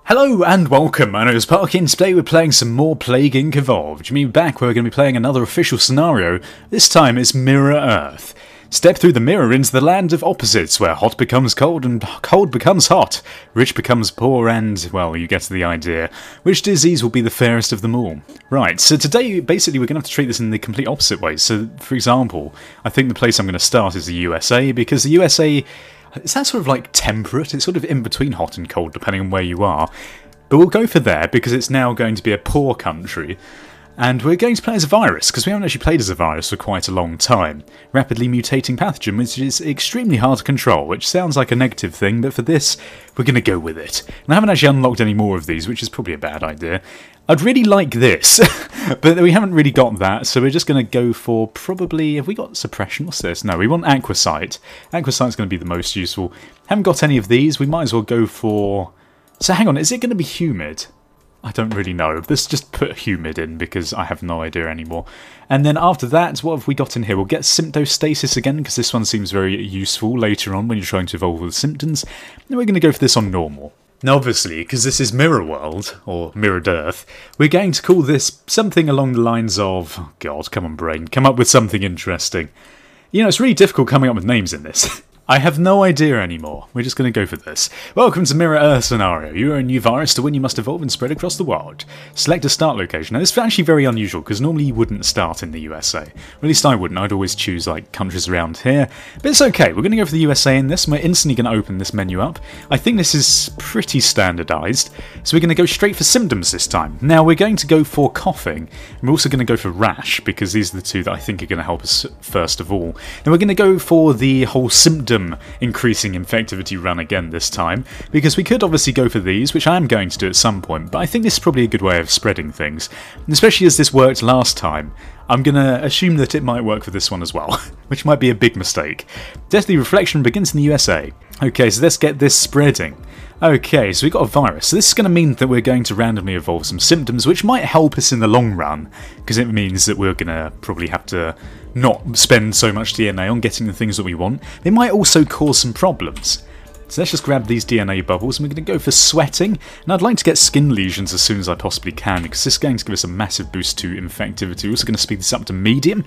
Hello and welcome, my name is Parky and today we're playing some more Plague Inc. Evolved. You mean back we're going to be playing another official scenario. This time it's Mirror Earth. Step through the mirror into the land of opposites, where hot becomes cold and cold becomes hot, rich becomes poor and, well, you get the idea. Which disease will be the fairest of them all? Right, so today basically we're going to have to treat this in the complete opposite way. So, for example, I think the place I'm going to start is the USA, because the USA... is that sort of like temperate? It's sort of in between hot and cold depending on where you are. But we'll go for there because it's now going to be a poor country. And we're going to play as a virus, because we haven't actually played as a virus for quite a long time. Rapidly mutating pathogen, which is extremely hard to control, which sounds like a negative thing, but for this, we're going to go with it. And I haven't actually unlocked any more of these, which is probably a bad idea. I'd really like this, but we haven't really got that, so we're just going to go for probably... have we got suppression? What's this? No, we want aquasite. Aquasite's going to be the most useful. Haven't got any of these, we might as well go for... so hang on, is it going to be humid? I don't really know. Let's just put humid in because I have no idea anymore. And then after that, what have we got in here? We'll get symptostasis again because this one seems very useful later on when you're trying to evolve with symptoms. And we're going to go for this on normal. Now obviously, because this is Mirror World, or Mirrored Earth, we're going to call this something along the lines of... oh God, come on brain, come up with something interesting. You know, it's really difficult coming up with names in this. I have no idea anymore. We're just going to go for this. Welcome to Mirror Earth scenario. You are a new virus. To win, you must evolve and spread across the world. Select a start location. Now, this is actually very unusual, because normally you wouldn't start in the USA. Or at least I wouldn't. I'd always choose, like, countries around here. But it's okay. We're going to go for the USA in this, and we're instantly going to open this menu up. I think this is pretty standardised. So we're going to go straight for symptoms this time. Now, we're going to go for coughing. And we're also going to go for rash, because these are the two that I think are going to help us first of all. Then we're going to go for the whole symptom increasing infectivity run again this time, because we could obviously go for these, which I am going to do at some point, but I think this is probably a good way of spreading things, and especially as this worked last time. I'm going to assume that it might work for this one as well, which might be a big mistake. Deathly Reflection begins in the USA. Okay, so let's get this spreading. Okay, so we've got a virus. So this is going to mean that we're going to randomly evolve some symptoms, which might help us in the long run, because it means that we're going to probably have to not spend so much DNA on getting the things that we want. They might also cause some problems. So let's just grab these DNA bubbles, and we're going to go for sweating. And I'd like to get skin lesions as soon as I possibly can, because this is going to give us a massive boost to infectivity. We're also going to speed this up to medium.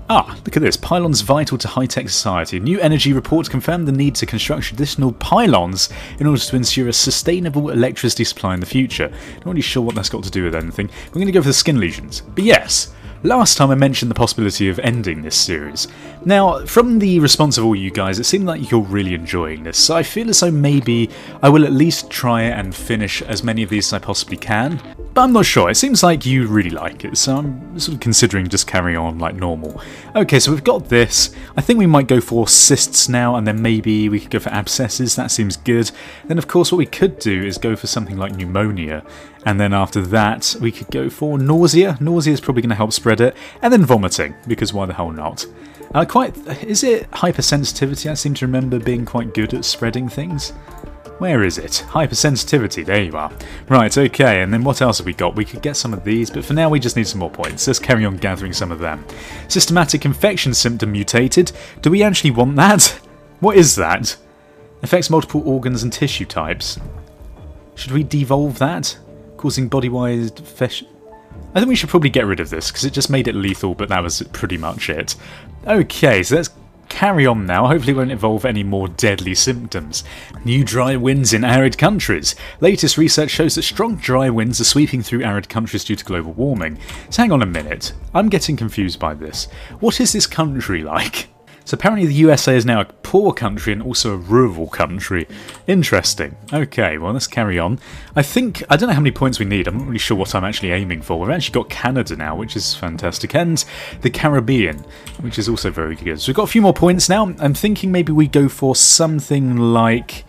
Ah, look at this. Pylons vital to high-tech society. New energy reports confirm the need to construct additional pylons in order to ensure a sustainable electricity supply in the future. Not really sure what that's got to do with anything. We're going to go for the skin lesions. But yes, last time I mentioned the possibility of ending this series. Now, from the response of all you guys, it seemed like you're really enjoying this, so I feel as though maybe I will at least try and finish as many of these as I possibly can. But I'm not sure, it seems like you really like it, so I'm sort of considering just carrying on like normal. Okay, so we've got this. I think we might go for cysts now, and then maybe we could go for abscesses, that seems good. Then of course what we could do is go for something like pneumonia, and then after that we could go for nausea. Nausea is probably going to help spread it, and then vomiting, because why the hell not? Is it hypersensitivity? I seem to remember being quite good at spreading things. Where is it? Hypersensitivity, there you are. Right, okay, and then what else have we got? We could get some of these, but for now we just need some more points. Let's carry on gathering some of them. Systematic infection symptom mutated. Do we actually want that? What is that? Affects multiple organs and tissue types. Should we devolve that? Causing body-wide infection? I think we should probably get rid of this, because it just made it lethal, but that was pretty much it. Okay, so let's carry on now. Hopefully it won't evolve any more deadly symptoms. New dry winds in arid countries. Latest research shows that strong dry winds are sweeping through arid countries due to global warming. So hang on a minute. I'm getting confused by this. What is this country like? So apparently the USA is now a poor country and also a rural country. Interesting. Okay, well let's carry on. I don't know how many points we need. I'm not really sure what I'm actually aiming for. We've actually got Canada now, which is fantastic, and the Caribbean, which is also very good. So we've got a few more points now. I'm thinking maybe we go for something like...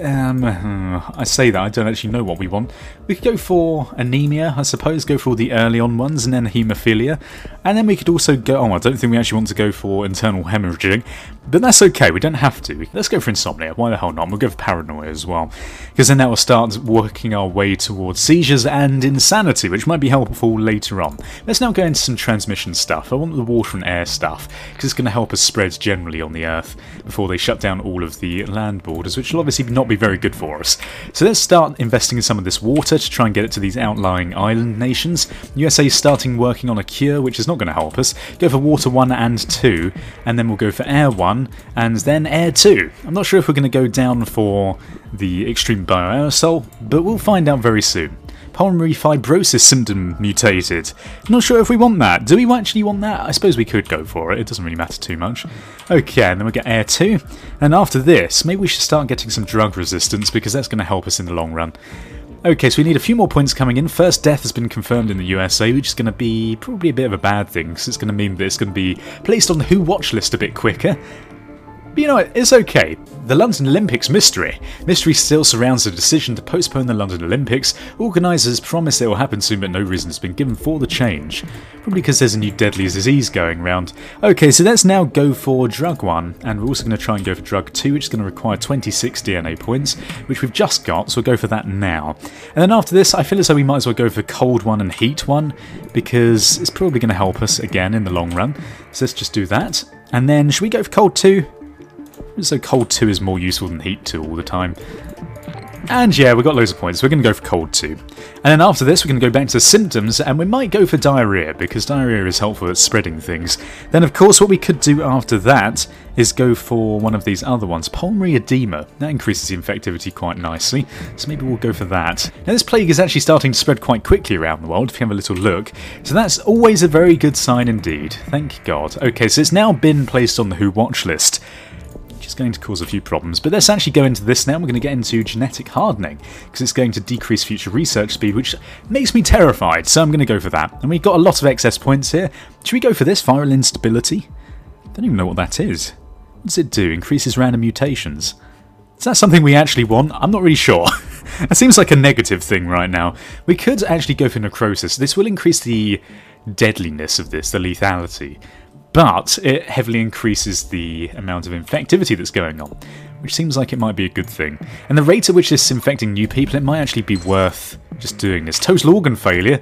I say that, I don't actually know what we want. We could go for anemia, I suppose, go for all the early on ones, and then haemophilia. And then we could also go... oh, I don't think we actually want to go for internal hemorrhaging. But that's okay, we don't have to. Let's go for insomnia, why the hell not? We'll go for paranoia as well. Because then that will start working our way towards seizures and insanity, which might be helpful later on. Let's now go into some transmission stuff. I want the water and air stuff, because it's going to help us spread generally on the Earth before they shut down all of the land borders, which will obviously not be very good for us. So let's start investing in some of this water to try and get it to these outlying island nations. USA is starting working on a cure, which is not going to help us. Go for water 1 and 2, and then we'll go for air 1. And then air 2. I'm not sure if we're going to go down for the extreme bioaerosol, but we'll find out very soon. Pulmonary fibrosis symptom mutated. Not sure if we want that. Do we actually want that? I suppose we could go for it. It doesn't really matter too much. Okay, and then we'll get air 2. And after this, maybe we should start getting some drug resistance, because that's going to help us in the long run. Okay, so we need a few more points coming in. First death has been confirmed in the USA, which is going to be probably a bit of a bad thing, because it's going to mean that it's going to be placed on the WHO watch list a bit quicker. But you know what, it's okay. The London Olympics mystery. Mystery still surrounds the decision to postpone the London Olympics. Organisers promise it will happen soon, but no reason has been given for the change. Probably because there's a new deadly disease going around. Okay, so let's now go for drug 1, and we're also going to try and go for drug 2, which is going to require 26 DNA points, which we've just got, so we'll go for that now. And then after this, I feel as though we might as well go for cold 1 and heat 1, because it's probably going to help us again in the long run. So let's just do that. And then, should we go for cold 2? So cold 2 is more useful than heat 2 all the time. And yeah, we've got loads of points. We're going to go for cold 2. And then after this, we're going to go back to symptoms, and we might go for diarrhea, because diarrhea is helpful at spreading things. Then, of course, what we could do after that is go for one of these other ones, pulmonary edema. That increases the infectivity quite nicely, so maybe we'll go for that. Now, this plague is actually starting to spread quite quickly around the world, if you have a little look. So that's always a very good sign indeed. Thank God. Okay, so it's now been placed on the WHO watch list. Is going to cause a few problems, but let's actually go into this now. We're going to get into genetic hardening, because it's going to decrease future research speed, which makes me terrified, so I'm going to go for that. And we've got a lot of excess points here. Should we go for this? Viral instability? Don't even know what that is. What does it do? Increases random mutations. Is that something we actually want? I'm not really sure. That seems like a negative thing right now. We could actually go for necrosis. This will increase the deadliness of this, the lethality. But it heavily increases the amount of infectivity that's going on, which seems like it might be a good thing. And the rate at which this is infecting new people, it might actually be worth just doing this. Total organ failure?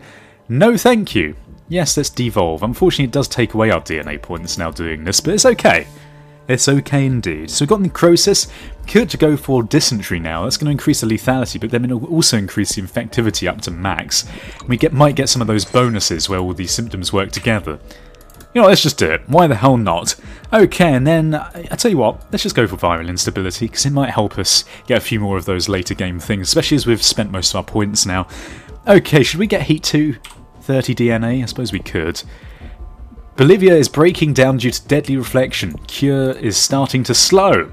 No thank you. Yes, let's devolve. Unfortunately, it does take away our DNA points now doing this, but it's okay. It's okay indeed. So we've got necrosis. Could go for dysentery now. That's going to increase the lethality, but then it'll also increase the infectivity up to max. We might get some of those bonuses where all these symptoms work together. You know, let's just do it. Why the hell not? Okay, and then, I tell you what, let's just go for viral instability, because it might help us get a few more of those later game things, especially as we've spent most of our points now. Okay, should we get heat 2? 30 DNA? I suppose we could. Bolivia is breaking down due to deadly reflection. Cure is starting to slow.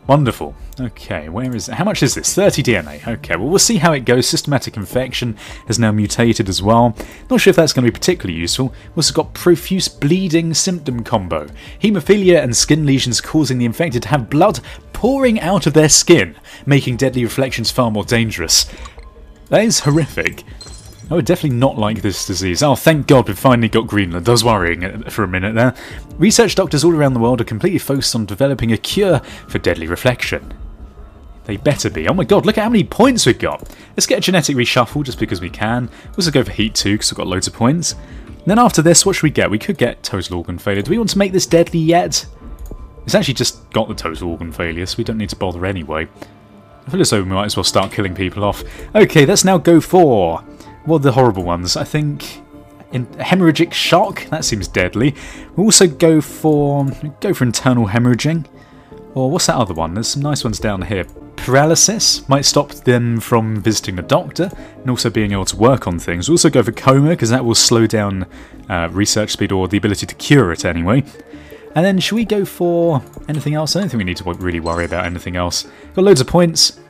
Wonderful. Okay, where is it? How much is this? 30 DNA. Okay, well, we'll see how it goes. Systematic infection has now mutated as well. Not sure if that's going to be particularly useful. We've also got profuse bleeding symptom combo. Haemophilia and skin lesions causing the infected to have blood pouring out of their skin, making deadly reflections far more dangerous. That is horrific. I would definitely not like this disease. Oh, thank God we've finally got Greenland. I was worrying for a minute there. Research doctors all around the world are completely focused on developing a cure for deadly reflection. They better be. Oh my God, look at how many points we've got. Let's get a genetic reshuffle just because we can. We'll also go for heat 2 because we've got loads of points. And then after this, what should we get? We could get total organ failure. Do we want to make this deadly yet? It's actually just got the total organ failure, so we don't need to bother anyway. I feel as though we might as well start killing people off. Okay, let's now go for... what are the horrible ones? I think hemorrhagic shock. That seems deadly. We'll also go for internal hemorrhaging. Or what's that other one? There's some nice ones down here. Paralysis might stop them from visiting a doctor and also being able to work on things. We'll also go for coma because that will slow down research speed, or the ability to cure it anyway. And then should we go for anything else? I don't think we need to really worry about anything else. Got loads of points.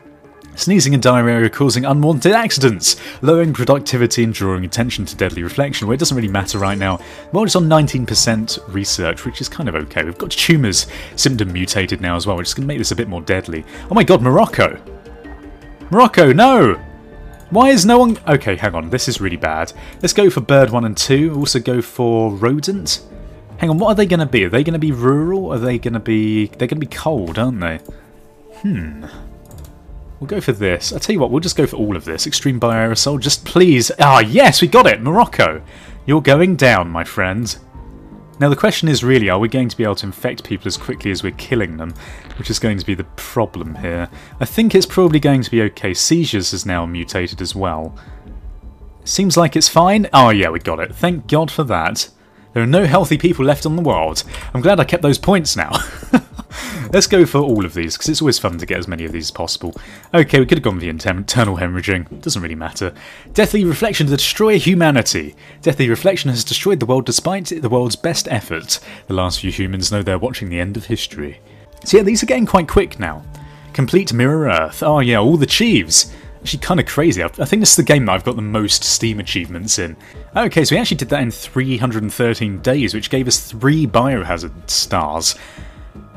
Sneezing and diarrhea are causing unwanted accidents, lowering productivity and drawing attention to deadly reflection, where it doesn't really matter right now. Well, it's on 19% research, which is kind of okay. We've got tumours symptom mutated now as well, which is going to make this a bit more deadly. Oh my God, Morocco! Morocco, no! Why is no one... okay, hang on, this is really bad. Let's go for bird 1 and 2. Also go for rodent. Hang on, what are they going to be? Are they going to be rural? Are they going to be... They're going to be cold, aren't they? We'll go for this. I'll tell you what, we'll just go for all of this. Extreme bioaerosol, just please... Ah, yes, we got it! Morocco! You're going down, my friend. Now the question is really, are we going to be able to infect people as quickly as we're killing them? Which is going to be the problem here. I think it's probably going to be okay. Seizures is now mutated as well. Seems like it's fine. Oh yeah, we got it. Thank God for that. There are no healthy people left on the world. I'm glad I kept those points now. Let's go for all of these, because it's always fun to get as many of these as possible. Okay, we could have gone for the internal hemorrhaging. Doesn't really matter. Deathly Reflection to destroy humanity. Deathly Reflection has destroyed the world despite the world's best effort. The last few humans know they're watching the end of history. So yeah, these are getting quite quick now. Complete Mirror Earth. Oh yeah, all the Chieves. Actually kind of crazy. I think this is the game that I've got the most Steam achievements in. Okay, so we actually did that in 313 days, which gave us 3 Biohazard stars.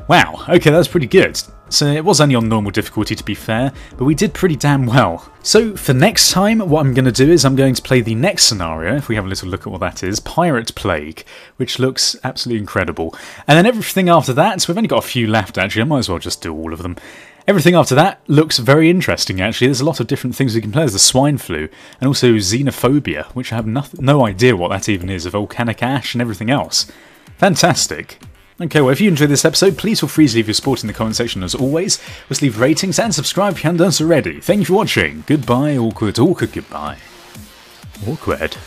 Wow, okay, that's pretty good. So it was only on normal difficulty to be fair, but we did pretty damn well. So for next time, what I'm going to do is I'm going to play the next scenario, if we have a little look at what that is, Pirate Plague, which looks absolutely incredible. And then everything after that, so we've only got a few left actually, I might as well just do all of them. Everything after that looks very interesting actually. There's a lot of different things we can play. There's the swine flu, and also xenophobia, which I have no idea what that even is, a volcanic ash and everything else. Fantastic. Okay, well if you enjoyed this episode, please feel free to leave your support in the comment section as always. Just leave ratings and subscribe if you haven't done so already. Thank you for watching. Goodbye, awkward, goodbye. Awkward.